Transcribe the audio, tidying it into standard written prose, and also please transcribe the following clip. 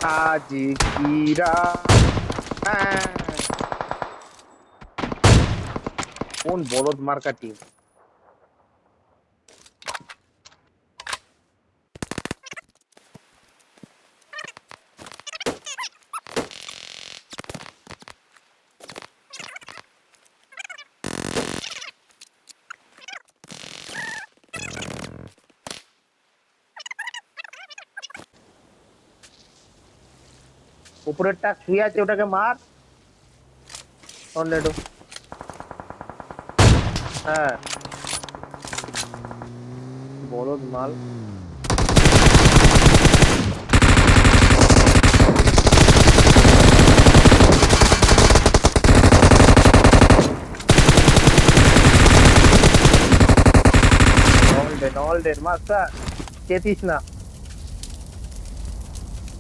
आज की रात কোন বলদ মার্কা টিম উপরেরটা শুয়ে আছে ওটাকে মার টর্নেডো হ্যাঁ বলদ মাল all dead master চেতিস না